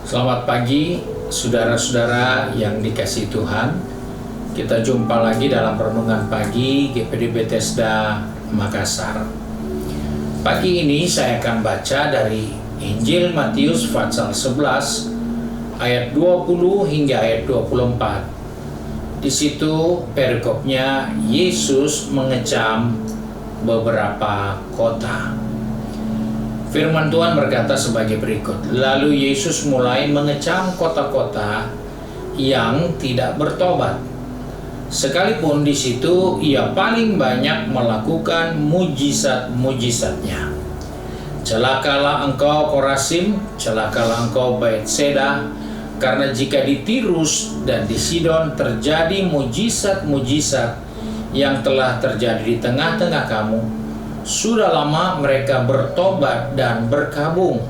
Selamat pagi, saudara-saudara yang dikasihi Tuhan. Kita jumpa lagi dalam renungan pagi GPD Bethesda Makassar. Pagi ini saya akan baca dari Injil Matius pasal 11 ayat 20 hingga ayat 24. Di situ perikopnya Yesus mengecam beberapa kota. Firman Tuhan berkata sebagai berikut. Lalu Yesus mulai mengecam kota-kota yang tidak bertobat. Sekalipun di situ ia paling banyak melakukan mujizat-mujizatnya. Celakalah engkau Korazim, celakalah engkau Bethsaida, karena jika di Tirus dan di Sidon terjadi mujizat-mujizat yang telah terjadi di tengah-tengah kamu, sudah lama mereka bertobat dan berkabung.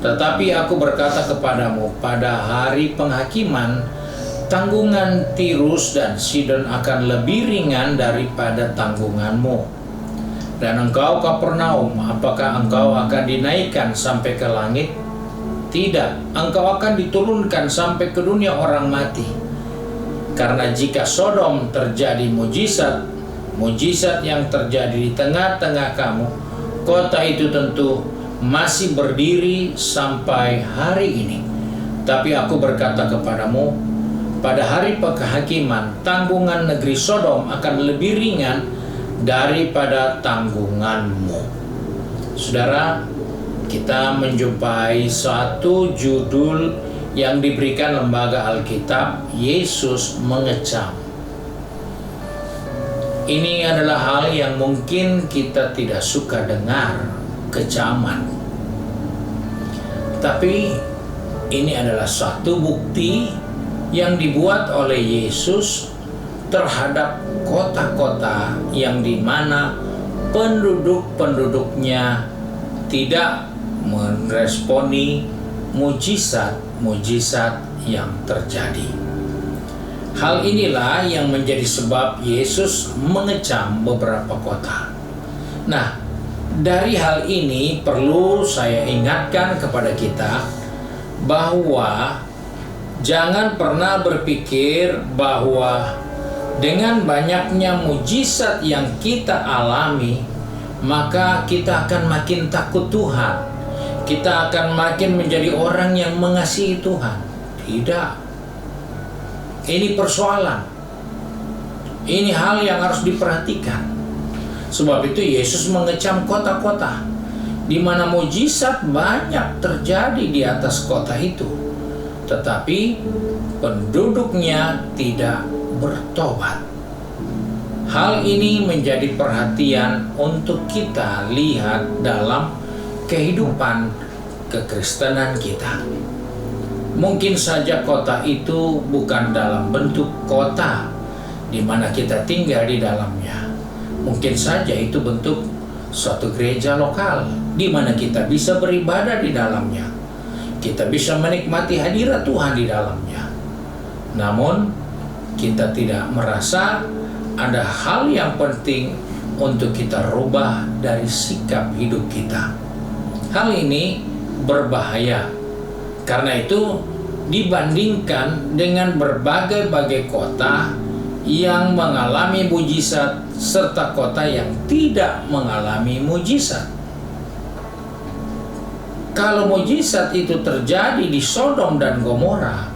Tetapi aku berkata kepadamu, pada hari penghakiman, tanggungan Tirus dan Sidon akan lebih ringan daripada tanggunganmu. Dan engkau Kapernaum, apakah engkau akan dinaikkan sampai ke langit? Tidak, engkau akan diturunkan sampai ke dunia orang mati. Karena jika Sodom terjadi mujizat yang terjadi di tengah-tengah kamu, kota itu tentu masih berdiri sampai hari ini. Tapi aku berkata kepadamu, pada hari penghakiman, tanggungan negeri Sodom akan lebih ringan daripada tanggunganmu. Saudara, kita menjumpai satu judul yang diberikan lembaga Alkitab, Yesus mengecam. Ini adalah hal yang mungkin kita tidak suka dengar, kecaman. Tapi ini adalah satu bukti yang dibuat oleh Yesus terhadap kota-kota yang dimana penduduk-penduduknya tidak meresponi mujizat-mujizat yang terjadi. Hal inilah yang menjadi sebab Yesus mengecam beberapa kota. Nah, dari hal ini perlu saya ingatkan kepada kita bahwa jangan pernah berpikir bahwa dengan banyaknya mujizat yang kita alami, maka kita akan makin takut Tuhan. Kita akan makin menjadi orang yang mengasihi Tuhan. Tidak. Ini persoalan. Ini hal yang harus diperhatikan. Sebab itu Yesus mengecam kota-kota di mana mujizat banyak terjadi di atas kota itu, tetapi penduduknya tidak bertobat. Hal ini menjadi perhatian untuk kita lihat dalam kehidupan kekristenan kita. Mungkin saja kota itu bukan dalam bentuk kota di mana kita tinggal di dalamnya. Mungkin saja itu bentuk suatu gereja lokal di mana kita bisa beribadah di dalamnya. Kita bisa menikmati hadirat Tuhan di dalamnya. Namun kita tidak merasa ada hal yang penting untuk kita rubah dari sikap hidup kita. Hal ini berbahaya. Karena itu dibandingkan dengan berbagai-bagai kota yang mengalami mujizat serta kota yang tidak mengalami mujizat. Kalau mujizat itu terjadi di Sodom dan Gomora,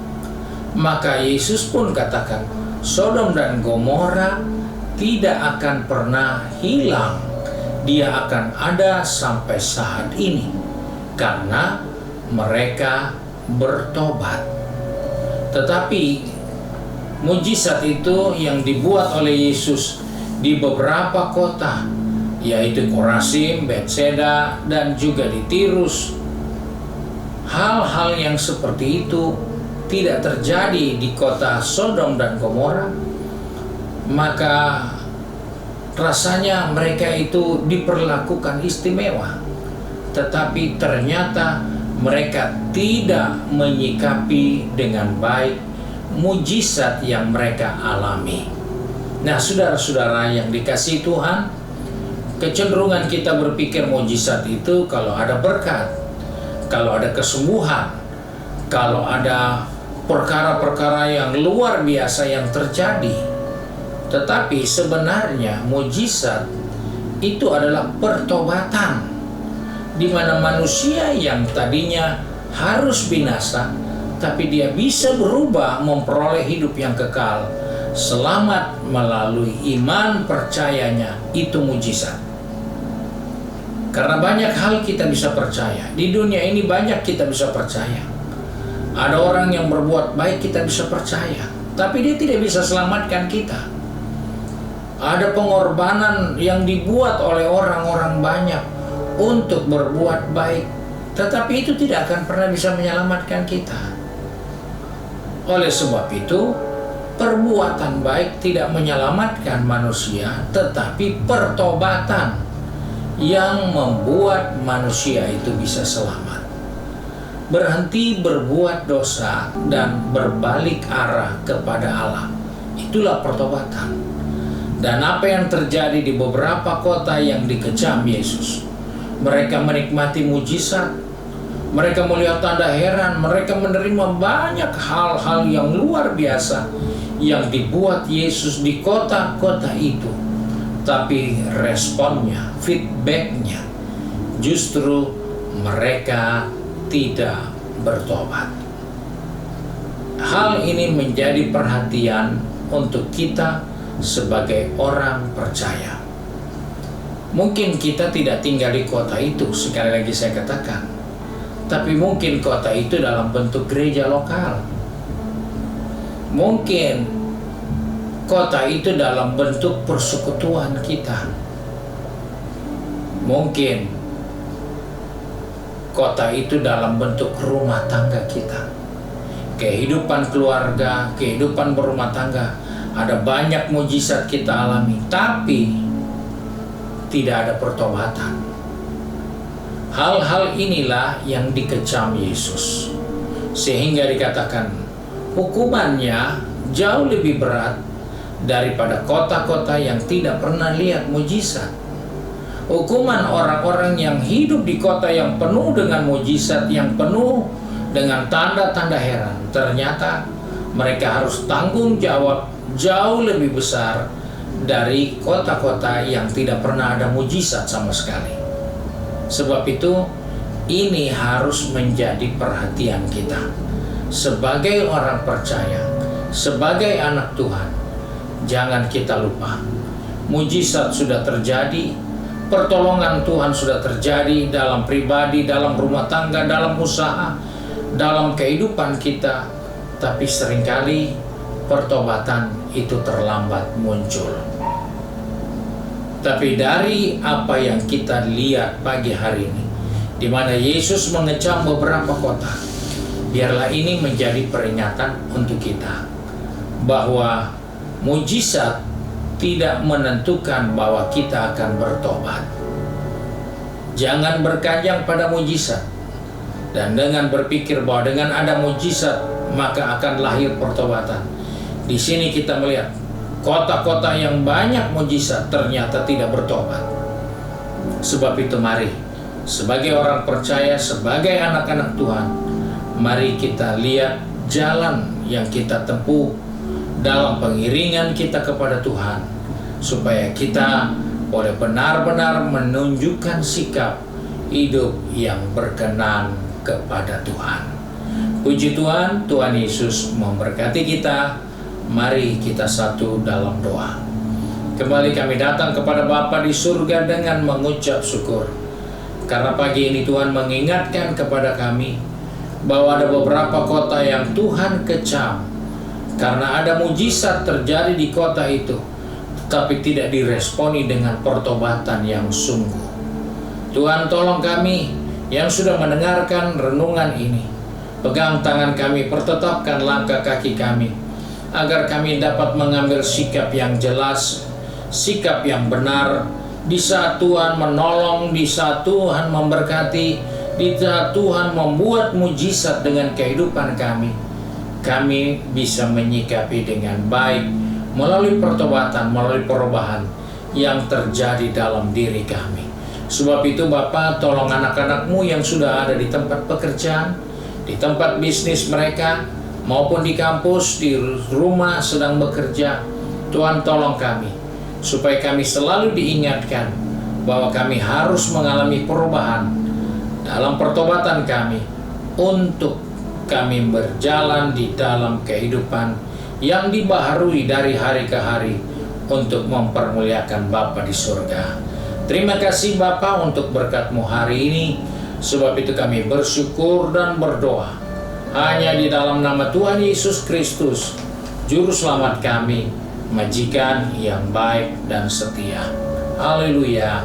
maka Yesus pun katakan Sodom dan Gomora tidak akan pernah hilang. Dia akan ada sampai saat ini karena mereka bertobat. Tetapi mujizat itu yang dibuat oleh Yesus di beberapa kota, yaitu Korazim, Bethsaida, dan juga di Tirus. Hal-hal yang seperti itu tidak terjadi di kota Sodom dan Gomora, maka rasanya mereka itu diperlakukan istimewa. Tetapi ternyata mereka tidak menyikapi dengan baik mujizat yang mereka alami. Nah, saudara-saudara yang dikasihi Tuhan, kecenderungan kita berpikir mujizat itu kalau ada berkat, kalau ada kesembuhan, kalau ada perkara-perkara yang luar biasa yang terjadi. Tetapi sebenarnya mujizat itu adalah pertobatan, di mana manusia yang tadinya harus binasa, tapi dia bisa berubah memperoleh hidup yang kekal, selamat melalui iman percayanya. Itu mujizat. Karena banyak hal kita bisa percaya. Di dunia ini banyak kita bisa percaya. Ada orang yang berbuat baik kita bisa percaya, tapi dia tidak bisa selamatkan kita. Ada pengorbanan yang dibuat oleh orang-orang banyak untuk berbuat baik, tetapi itu tidak akan pernah bisa menyelamatkan kita. Oleh sebab itu, perbuatan baik tidak menyelamatkan manusia, tetapi pertobatan yang membuat manusia itu bisa selamat. Berhenti berbuat dosa dan berbalik arah kepada Allah. Itulah pertobatan. Dan apa yang terjadi di beberapa kota yang dikecam Yesus, mereka menikmati mujizat, mereka melihat tanda heran, mereka menerima banyak hal-hal yang luar biasa yang dibuat Yesus di kota-kota itu. Tapi responnya, feedbacknya, justru mereka tidak bertobat. Hal ini menjadi perhatian untuk kita sebagai orang percaya. Mungkin kita tidak tinggal di kota itu, sekali lagi saya katakan, tapi mungkin kota itu dalam bentuk gereja lokal. Mungkin kota itu dalam bentuk persekutuan kita. Mungkin kota itu dalam bentuk rumah tangga kita. Kehidupan keluarga, kehidupan berumah tangga, ada banyak mujizat kita alami, tapi tidak ada pertobatan. Hal-hal inilah yang dikecam Yesus, sehingga dikatakan hukumannya jauh lebih berat daripada kota-kota yang tidak pernah lihat mujizat. Hukuman orang-orang yang hidup di kota yang penuh dengan mujizat, yang penuh dengan tanda-tanda heran, ternyata mereka harus tanggung jawab jauh lebih besar dari kota-kota yang tidak pernah ada mujizat sama sekali. Sebab itu, ini harus menjadi perhatian kita sebagai orang percaya, sebagai anak Tuhan. Jangan kita lupa, mujizat sudah terjadi, pertolongan Tuhan sudah terjadi dalam pribadi, dalam rumah tangga, dalam usaha, dalam kehidupan kita. Tapi seringkali pertobatan itu terlambat muncul. Tapi dari apa yang kita lihat pagi hari ini, di mana Yesus mengecam beberapa kota, biarlah ini menjadi peringatan untuk kita bahwa mujizat tidak menentukan bahwa kita akan bertobat. Jangan berkanjang pada mujizat dan dengan berpikir bahwa dengan ada mujizat maka akan lahir pertobatan. Di sini kita melihat kota-kota yang banyak mujizat ternyata tidak bertobat. Sebab itu mari sebagai orang percaya, sebagai anak-anak Tuhan, mari kita lihat jalan yang kita tempuh dalam pengiringan kita kepada Tuhan, supaya kita boleh benar-benar menunjukkan sikap hidup yang berkenan kepada Tuhan. Puji Tuhan, Tuhan Yesus memberkati kita. Mari kita satu dalam doa. Kembali kami datang kepada Bapa di surga dengan mengucap syukur, karena pagi ini Tuhan mengingatkan kepada kami bahwa ada beberapa kota yang Tuhan kecam karena ada mujizat terjadi di kota itu, tapi tidak diresponi dengan pertobatan yang sungguh. Tuhan, tolong kami yang sudah mendengarkan renungan ini, pegang tangan kami, pertetapkan langkah kaki kami, agar kami dapat mengambil sikap yang jelas, sikap yang benar, di saat Tuhan menolong, di saat Tuhan memberkati, di saat Tuhan membuat mujizat dengan kehidupan kami. Kami bisa menyikapi dengan baik melalui pertobatan, melalui perubahan yang terjadi dalam diri kami. Sebab itu Bapa, tolong anak-anak-Mu yang sudah ada di tempat pekerjaan, di tempat bisnis mereka, maupun di kampus, di rumah sedang bekerja. Tuhan, tolong kami, supaya kami selalu diingatkan bahwa kami harus mengalami perubahan dalam pertobatan kami, untuk kami berjalan di dalam kehidupan yang dibaharui dari hari ke hari untuk mempermuliakan Bapa di surga. Terima kasih Bapa untuk berkat-Mu hari ini. Sebab itu kami bersyukur dan berdoa hanya di dalam nama Tuhan Yesus Kristus, Juru Selamat kami, Majikan yang baik dan setia. Haleluya.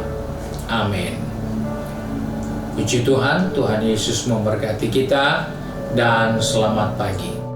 Amin. Puji Tuhan, Tuhan Yesus memberkati kita, dan selamat pagi.